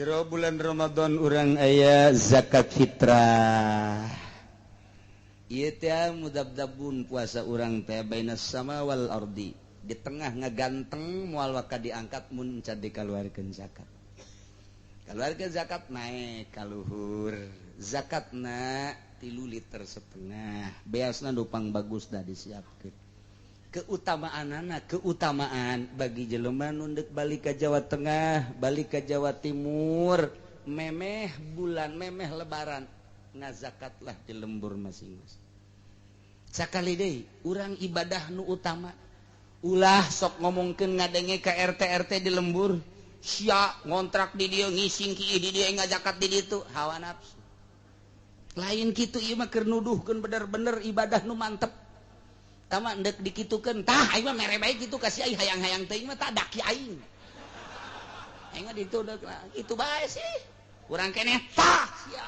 Jero bulan Ramadan urang aya zakat fitrah. Ieu teh mudabdabun puasa urang teh bainas sama wal ardi. Di tengah ngaganteng moal waka diangkat mun can dikaluarkeun zakat. Kaluarkeun zakat naik ka luhur. Zakatna 3 liter setengah. Beasna dupang bagus dah disiapkeun. Keutamaan bagi jelema nu deuk balik ka Jawa Tengah, balik ka Jawa Timur, memeh bulan, memeh lebaran, ngazakatlah di lembur masing-masing. Sakali deui urang ibadah nu utama. Ulah sok ngomongkeun ngadenge ka RT di lembur, sia ngontrak di dieu ngising kieu di dieu ngazakat di ditu, hawa nafsu. Lain kitu ieu mah keur nuduhkeun bener-bener ibadah nu mantep. Tama ndek dikitukeun tah aing mah mere bae kitu kasih aing hayang-hayang teuing mah tah daki aing. Aing mah ditu deuk kitu bae sih. Urang keneh tah sia.